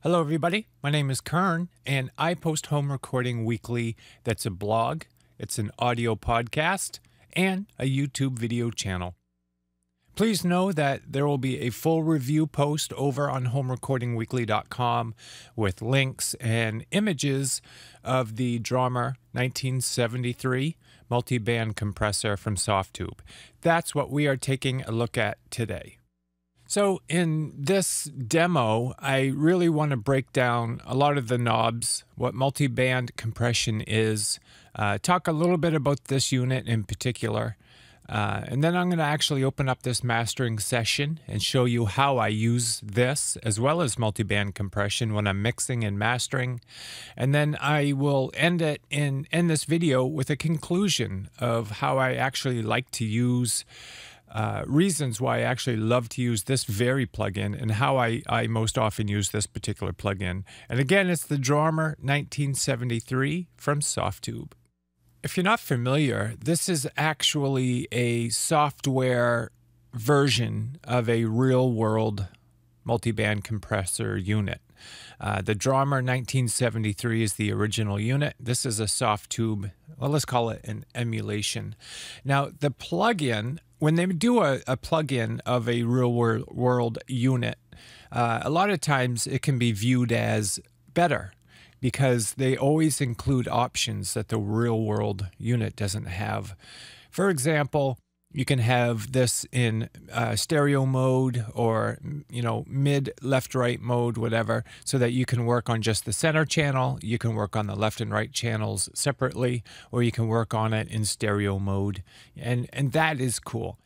Hello, everybody. My name is Kern, and I post home recording weekly. That's a blog, it's an audio podcast, and a YouTube video channel. Please know that there will be a full review post over on homerecordingweekly.com with links and images of the DRAWMER 1973 multiband compressor from Softube. That's what we are taking a look at today. So in this demo, I really want to break down a lot of the knobs, what multiband compression is, talk a little bit about this unit in particular, and then I'm going to actually open up this mastering session and show you how I use this as well as multiband compression when I'm mixing and mastering. And then I will end this video with a conclusion of how I actually like to use reasons why I actually love to use this very plugin and how I most often use this particular plugin. And again, it's the DRAWMER 1973 from Softube. If you're not familiar, this is actually a software version of a real-world multiband compressor unit. The DRAWMER 1973 is the original unit. This is a Softube, well, let's call it an emulation. Now, the plugin, when they do a plugin of a real-world unit, a lot of times it can be viewed as better because they always include options that the real-world unit doesn't have. For example, you can have this in stereo mode or, mid, left, right mode, whatever, so that you can work on just the center channel. You can work on the left and right channels separately, or you can work on it in stereo mode. And that is cool.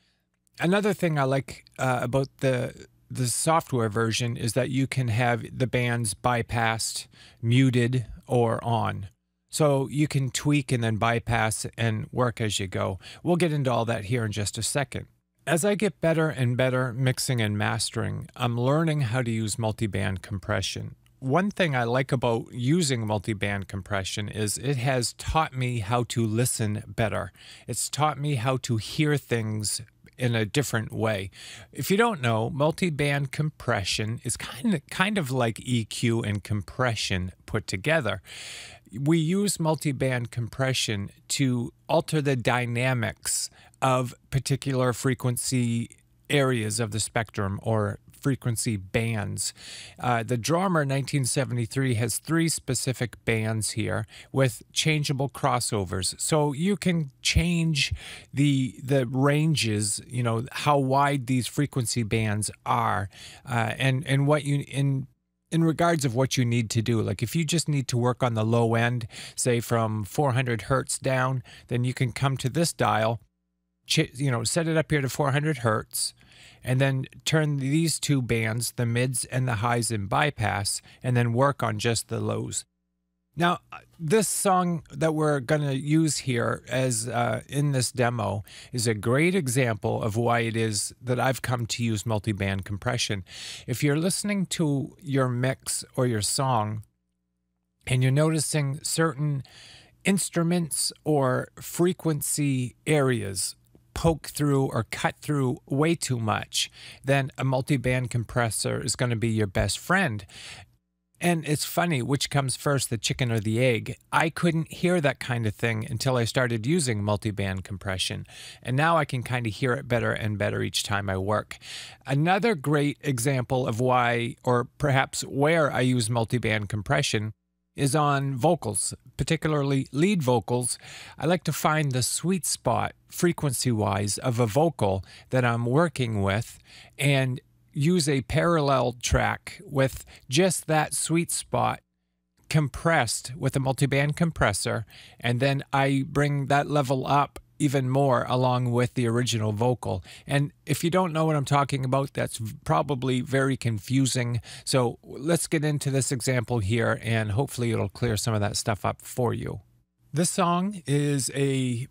Another thing I like about the software version is that you can have the bands bypassed, muted, or on. So you can tweak and then bypass and work as you go. We'll get into all that here in just a second. As I get better and better mixing and mastering, I'm learning how to use multiband compression. One thing I like about using multiband compression is it has taught me how to listen better. It's taught me how to hear things in a different way. If you don't know, multiband compression is kind of like EQ and compression put together. We use multiband compression to alter the dynamics of particular frequency areas of the spectrum or frequency bands. The DRAWMER 1973 has 3 specific bands here with changeable crossovers. So you can change the ranges, how wide these frequency bands are, and what you in regards of what you need to do. Like if you just need to work on the low end, say from 400 hertz down, then you can come to this dial, set it up here to 400 hertz, and then turn these 2 bands, the mids and the highs, in bypass, and then work on just the lows. Now, this song that we're going to use here as in this demo is a great example of why it is that I've come to use multiband compression. If you're listening to your mix or your song and you're noticing certain instruments or frequency areas poke through or cut through way too much, then a multiband compressor is going to be your best friend. And it's funny, which comes first, the chicken or the egg? I couldn't hear that kind of thing until I started using multiband compression. And now I can kind of hear it better and better each time I work. Another great example of why, or perhaps where I use multiband compression, is on vocals, particularly lead vocals. I like to find the sweet spot frequency-wise of a vocal that I'm working with and use a parallel track with just that sweet spot compressed with a multiband compressor, and then I bring that level up even more along with the original vocal. And if you don't know what I'm talking about, that's probably very confusing. So let's get into this example here, and hopefully it'll clear some of that stuff up for you. This song is a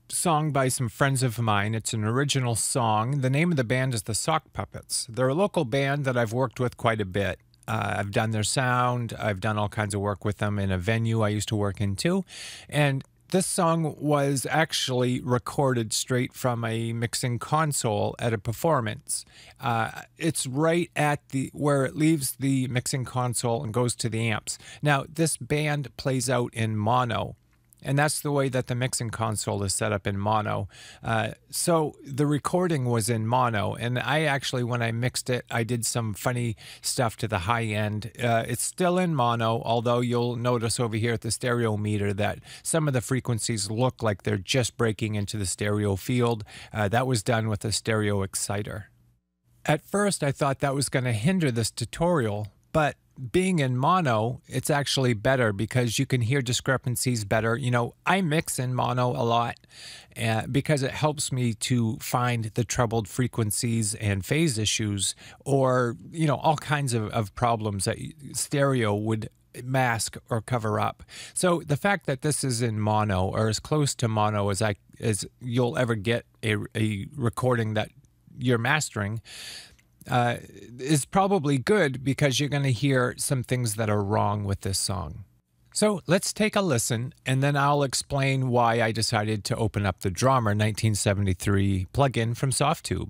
song by some friends of mine. It's an original song. The name of the band is the Sock Puppets. They're a local band that I've worked with quite a bit. I've done their sound. I've done all kinds of work with them in a venue I used to work in too. And this song was actually recorded straight from a mixing console at a performance. It's right at where it leaves the mixing console and goes to the amps. Now, this band plays out in mono, and that's the way that the mixing console is set up, in mono. So the recording was in mono, and I actually, when I mixed it, I did some funny stuff to the high end. It's still in mono, although you'll notice over here at the stereo meter that some of the frequencies look like they're just breaking into the stereo field. That was done with a stereo exciter. At first, I thought that was going to hinder this tutorial, but being in mono, it's actually better because you can hear discrepancies better. You know, I mix in mono a lot because it helps me to find the troubled frequencies and phase issues, or, you know, all kinds of problems that stereo would mask or cover up. So the fact that this is in mono, or as close to mono as you'll ever get a recording that you're mastering, is probably good, because you're going to hear some things that are wrong with this song. So let's take a listen, and then I'll explain why I decided to open up the DRAWMER 1973 plugin from Softube.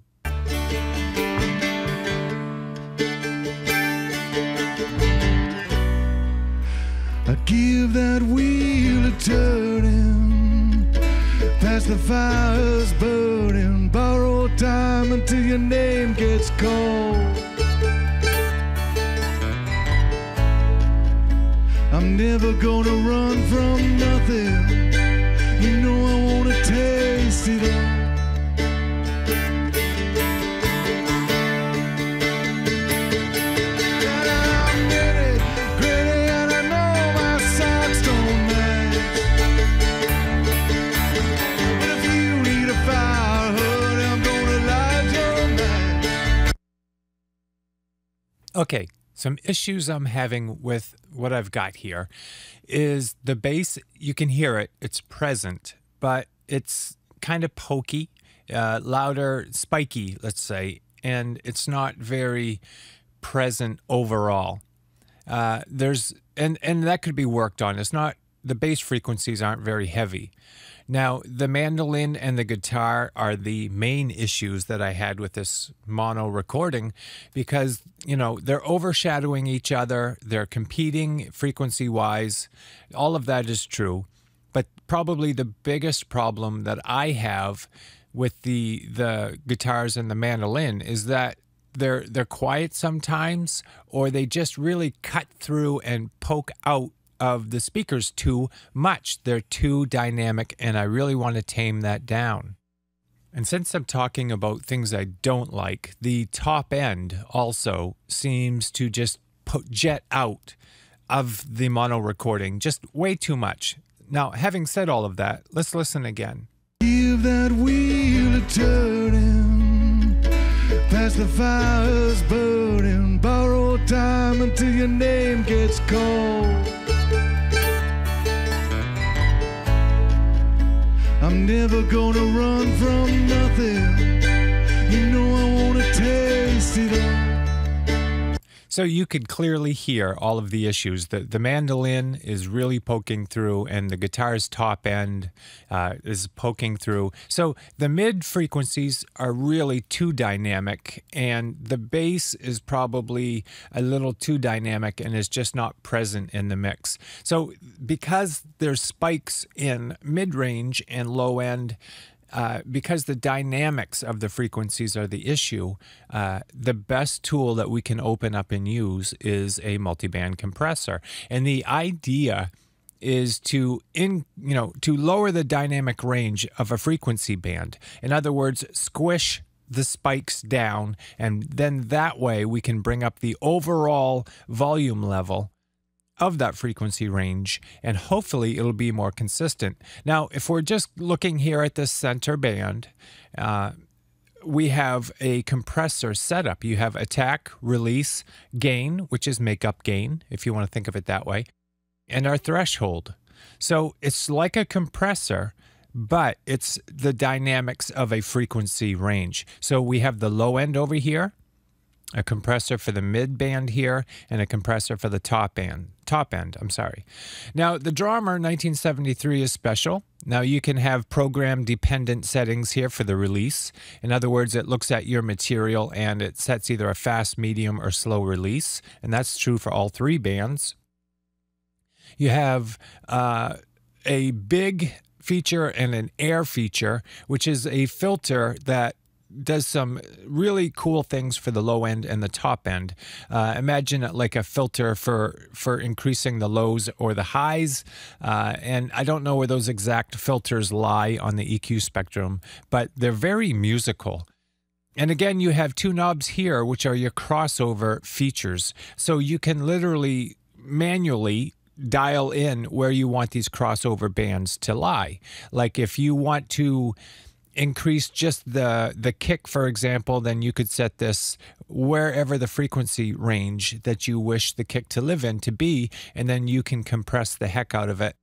I give that wheel a turning, past the fires burning, borrow time until your name gets called. I'm never gonna run from nothing, you know I wanna taste it all. Okay, some issues I'm having with what I've got here is the bass. You can hear it, it's present, but it's kind of pokey, louder, spiky, let's say, and it's not very present overall. And that could be worked on. It's not, the bass frequencies aren't very heavy. Now, the mandolin and the guitar are the main issues that I had with this mono recording, because, you know, they're overshadowing each other. They're competing frequency-wise. All of that is true. But probably the biggest problem that I have with the guitars and the mandolin is that they're quiet sometimes, or they just really cut through and poke out of the speakers too much. They're too dynamic, and I really want to tame that down. And since I'm talking about things I don't like, the top end also seems to just jet out of the mono recording just way too much. Now, having said all of that, let's listen again. Give that wheel a turning, past the fires burning, borrow time until your name gets called. I'm never gonna run from nothing, you know I wanna taste it all. So you could clearly hear all of the issues. The mandolin is really poking through, and the guitar's top end is poking through. So the mid frequencies are really too dynamic, and the bass is probably a little too dynamic and is just not present in the mix. So because there's spikes in mid-range and low end, because the dynamics of the frequencies are the issue, the best tool that we can open up and use is a multiband compressor. And the idea is to lower the dynamic range of a frequency band. In other words, squish the spikes down, and then that way we can bring up the overall volume level of that frequency range, and hopefully it'll be more consistent. Now, if we're just looking here at this center band, we have a compressor setup. You have attack, release, gain, which is makeup gain, if you want to think of it that way, and our threshold. So it's like a compressor, but it's the dynamics of a frequency range. So we have the low end over here, a compressor for the mid band here, and a compressor for the top end. Now, the DRAWMER 1973 is special. Now, you can have program-dependent settings here for the release. In other words, it looks at your material and it sets either a fast, medium, or slow release, and that's true for all three bands. You have a big feature and an air feature, which is a filter that does some really cool things for the low end and the top end. Imagine it like a filter for increasing the lows or the highs. And I don't know where those exact filters lie on the EQ spectrum, but they're very musical. And again, you have two knobs here, which are your crossover features. So you can literally manually dial in where you want these crossover bands to lie. Like if you want to increase just the kick, for example, then you could set this wherever the frequency range that you wish the kick to live in to be, and then you can compress the heck out of it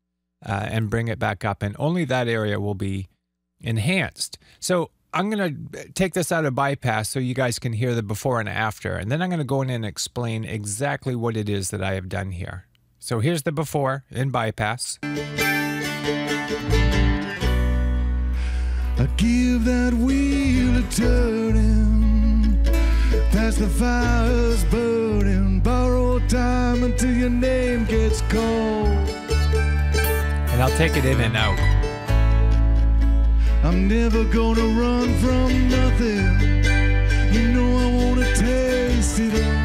and bring it back up, and only that area will be enhanced. So I'm going to take this out of bypass so you guys can hear the before and after, and then I'm going to go in and explain exactly what it is that I have done here. So here's the before in bypass. I give that wheel a turning, past the fires burning, borrow time until your name gets called. And I'll take it in and out. I'm never gonna run from nothing, you know I wanna taste it all.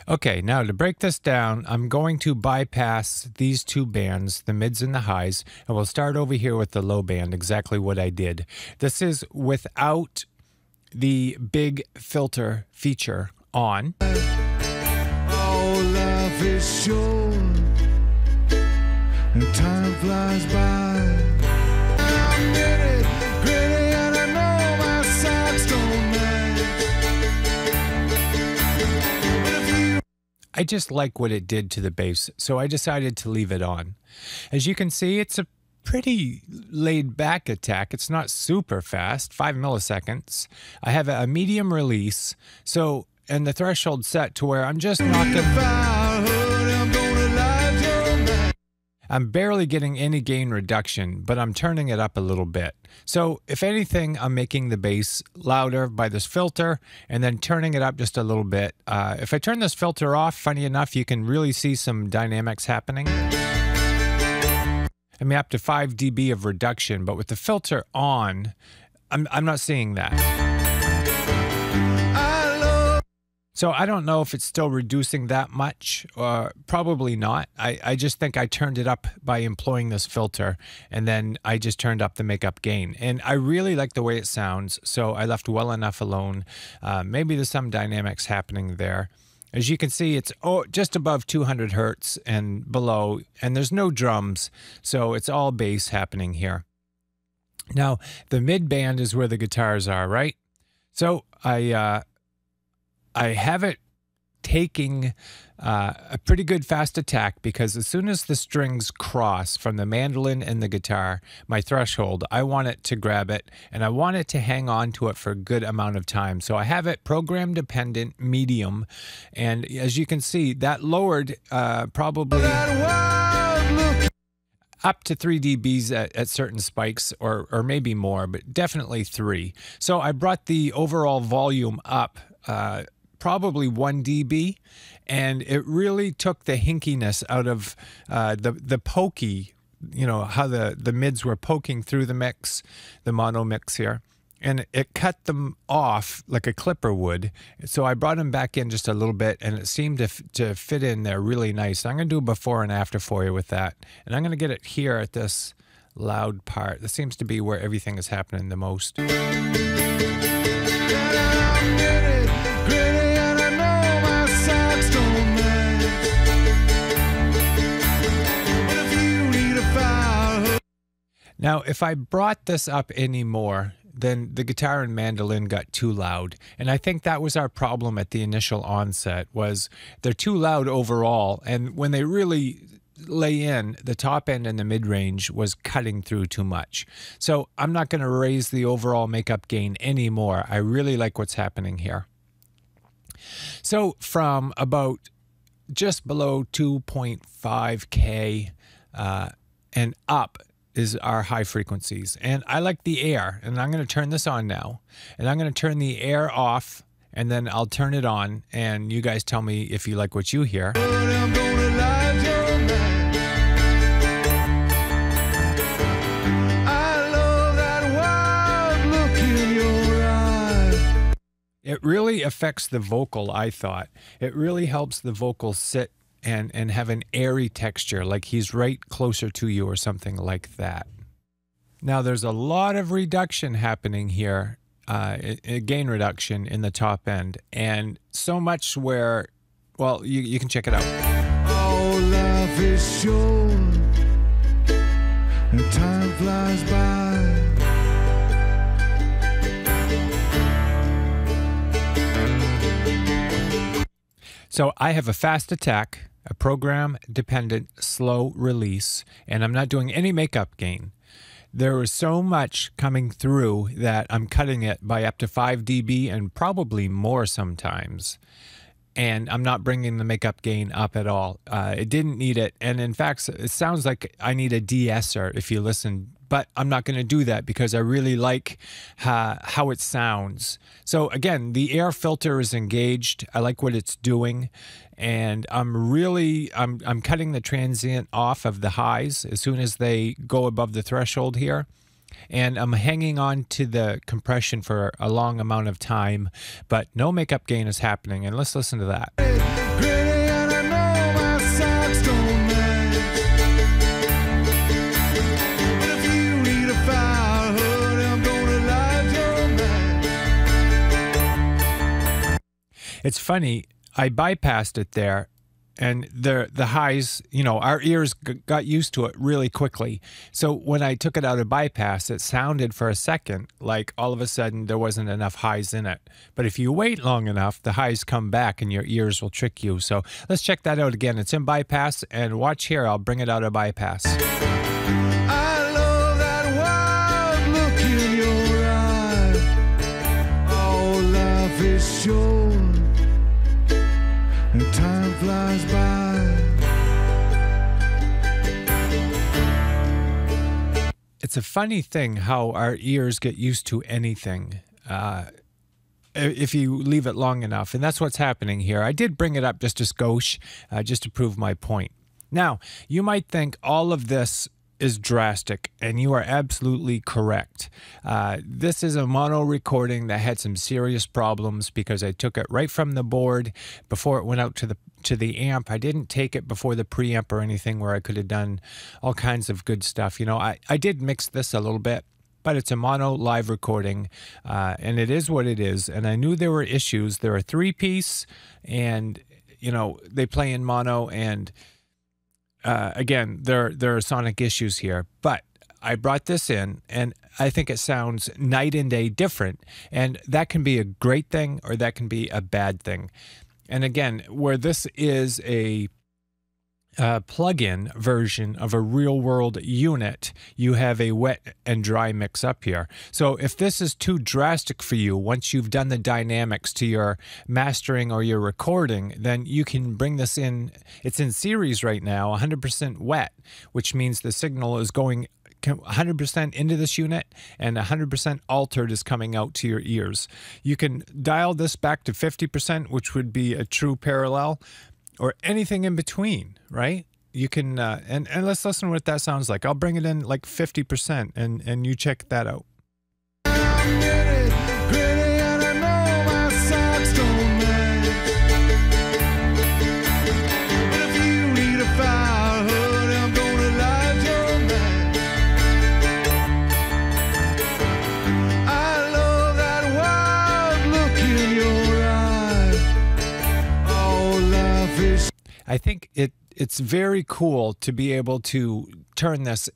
Okay, now to break this down, I'm going to bypass these two bands, the mids and the highs, and we'll start over here with the low band, exactly what I did. This is without the big filter feature on. Oh, life is short, and time flies by. I'm getting gritty and I know my socks don't match. I just like what it did to the bass, so I decided to leave it on. As you can see, it's a pretty laid-back attack. It's not super fast, 5 milliseconds. I have a medium release, so and the threshold set to where I'm just knocking. I'm barely getting any gain reduction, but I'm turning it up a little bit. So if anything, I'm making the bass louder by this filter and then turning it up just a little bit. If I turn this filter off, funny enough, you can really see some dynamics happening. I mean, up to 5 dB of reduction, but with the filter on, I'm not seeing that. So I don't know if it's still reducing that much, or probably not. I just think I turned it up by employing this filter, and then I just turned up the makeup gain. And I really like the way it sounds, so I left well enough alone. Maybe there's some dynamics happening there. As you can see, it's just above 200 hertz and below, and there's no drums, so it's all bass happening here. Now, the mid band is where the guitars are, right? So I have it taking a pretty good fast attack, because as soon as the strings cross from the mandolin and the guitar, my threshold, I want it to grab it, and I want it to hang on to it for a good amount of time. So I have it program dependent, medium, and as you can see, that lowered probably up to 3 dBs at certain spikes, or maybe more, but definitely 3. So I brought the overall volume up probably 1 dB, and it really took the hinkiness out of the pokey, you know, how the mids were poking through the mix, the mono mix here, and it cut them off like a clipper would. So I brought them back in just a little bit, and it seemed to fit in there really nice. I'm going to do a before and after for you with that, and I'm going to get it here at this loud part. This seems to be where everything is happening the most. Now, if I brought this up anymore, then the guitar and mandolin got too loud. And I think that was our problem at the initial onset, was they're too loud overall. And when they really lay in, the top end and the mid-range was cutting through too much. So I'm not going to raise the overall makeup gain anymore. I really like what's happening here. So from about just below 2.5K and up is our high frequencies. And I like the air, and I'm going to turn this on now. And I'm going to turn the air off, and then I'll turn it on, and you guys tell me if you like what you hear. It really affects the vocal, I thought. It really helps the vocal sit and have an airy texture, like he's right closer to you or something like that. Now, there's a lot of reduction happening here, gain reduction in the top end, and so much where, well, you can check it out. All life is short, and time flies by. So I have a fast attack, a program-dependent slow release, and I'm not doing any makeup gain. There is so much coming through that I'm cutting it by up to 5 dB and probably more sometimes. And I'm not bringing the makeup gain up at all. It didn't need it. And in fact, it sounds like I need a de-esser if you listen. But I'm not going to do that because I really like how it sounds. So again, the air filter is engaged. I like what it's doing. And I'm cutting the transient off of the highs as soon as they go above the threshold here. And I'm hanging on to the compression for a long amount of time, but no makeup gain is happening. And let's listen to that. It's funny, I bypassed it there, and the highs, you know, our ears got used to it really quickly. So when I took it out of bypass, it sounded for a second like all of a sudden there wasn't enough highs in it. But if you wait long enough, the highs come back and your ears will trick you. So let's check that out again. It's in bypass, and watch here, I'll bring it out of bypass. I love that wild look in your eye. All life is short, and time flies by. It's a funny thing how our ears get used to anything if you leave it long enough, and that's what's happening here. I did bring it up just a skosh, just to prove my point. Now, you might think all of this is drastic, and you are absolutely correct. This is a mono recording that had some serious problems because I took it right from the board before it went out to the amp. I didn't take it before the preamp or anything where I could have done all kinds of good stuff. You know, I did mix this a little bit, but it's a mono live recording, and it is what it is. And I knew there were issues. They're a 3-piece, and, you know, they play in mono, and again, there are sonic issues here, but I brought this in, and I think it sounds night and day different, and that can be a great thing or that can be a bad thing. And again, where this is a plug-in version of a real-world unit, you have a wet and dry mix up here. So if this is too drastic for you, once you've done the dynamics to your mastering or your recording, then you can bring this in. It's in series right now, 100% wet, which means the signal is going 100% into this unit, and 100% altered is coming out to your ears. You can dial this back to 50%, which would be a true parallel, or anything in between, right? You can, and let's listen to what that sounds like. I'll bring it in like 50%, and you check that out. I think it's very cool to be able to turn this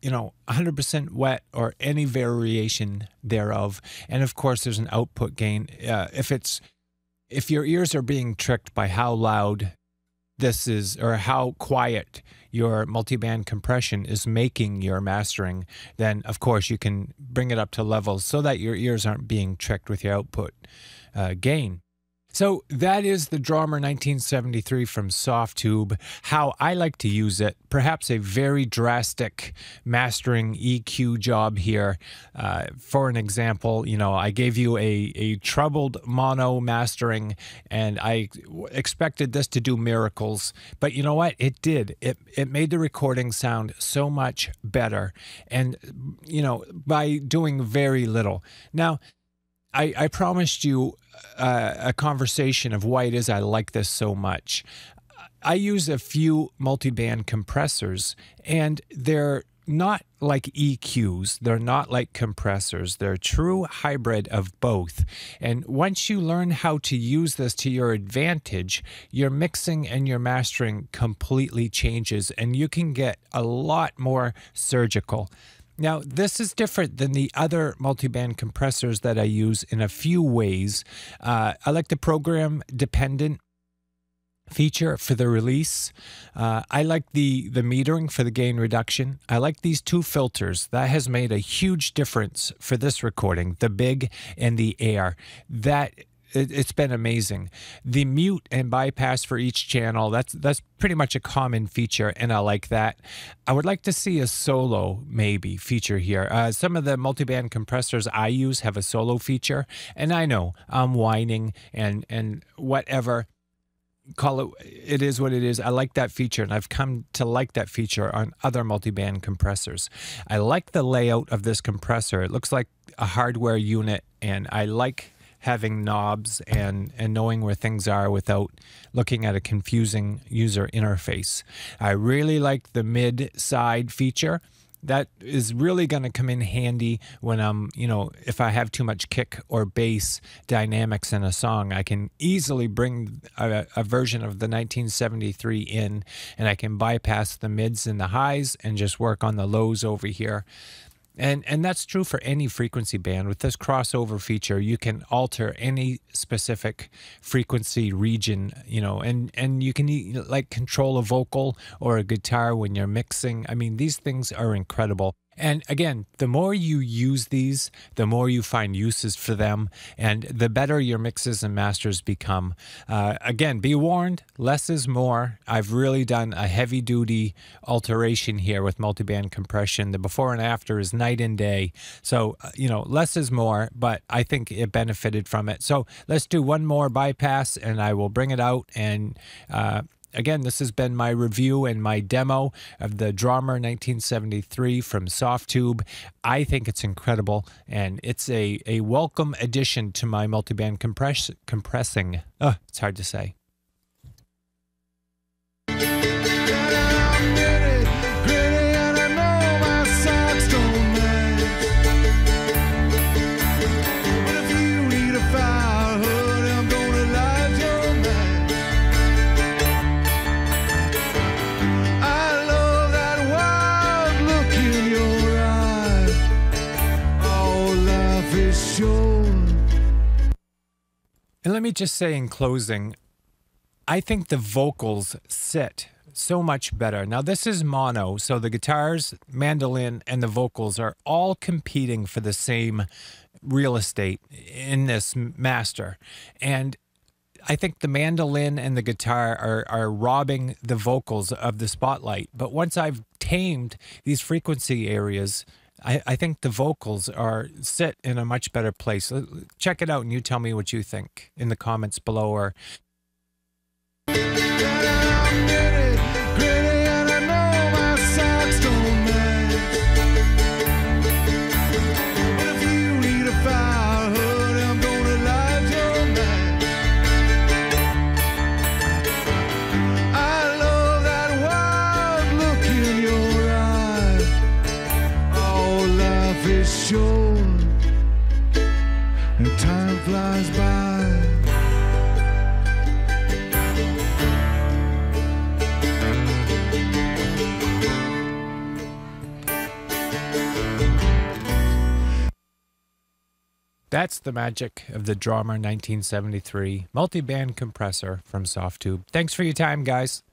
100% wet or any variation thereof. And of course, there's an output gain. If your ears are being tricked by how loud this is or how quiet your multiband compression is making your mastering, then of course you can bring it up to levels so that your ears aren't being tricked with your output gain. So that is the DRAWMER 1973 from Softube. How I like to use it, perhaps a very drastic mastering EQ job here. For an example, I gave you a trebled mono mastering, and I expected this to do miracles. But you know what? It did. It made the recording sound so much better, and by doing very little. Now, I promised you a conversation of why it is I like this so much. I use a few multiband compressors, and they're not like EQs. They're not like compressors. They're a true hybrid of both. And once you learn how to use this to your advantage, your mixing and your mastering completely changes, and you can get a lot more surgical. Now, this is different than the other multiband compressors that I use in a few ways. I like the program-dependent feature for the release. I like the metering for the gain reduction. I like these two filters. That has made a huge difference for this recording, the big and the air. It's been amazing. The mute and bypass for each channel, that's pretty much a common feature, and I like that. I would like to see a solo, maybe, feature here. Some of the multiband compressors I use have a solo feature, and I know I'm whining and whatever. Call it is what it is. I like that feature, and I've come to like that feature on other multiband compressors. I like the layout of this compressor. It looks like a hardware unit, and I like having knobs and knowing where things are without looking at a confusing user interface. I really like the mid-side feature. That is really going to come in handy when I'm, if I have too much kick or bass dynamics in a song. I can easily bring a version of the 1973 in, and I can bypass the mids and the highs and just work on the lows over here. And that's true for any frequency band. With this crossover feature, you can alter any specific frequency region, and you can like control a vocal or a guitar when you're mixing. I mean, these things are incredible. And again, the more you use these, the more you find uses for them, and the better your mixes and masters become. Again, be warned, less is more. I've really done a heavy-duty alteration here with multiband compression. The before and after is night and day. So, less is more, but I think it benefited from it. So let's do one more bypass, and I will bring it out. And again, this has been my review and my demo of the DRAWMER 1973 from Softube. I think it's incredible, and it's a welcome addition to my multiband compressing. It's hard to say. And let me just say in closing, I think the vocals sit so much better. Now, this is mono, so the guitars, mandolin, and the vocals are all competing for the same real estate in this master. And I think the mandolin and the guitar are robbing the vocals of the spotlight. But once I've tamed these frequency areas, I think the vocals sit in a much better place. Check it out and you tell me what you think in the comments below. Or short and time flies by. That's the magic of the DRAWMER 1973 multiband compressor from Softube. Thanks for your time, guys.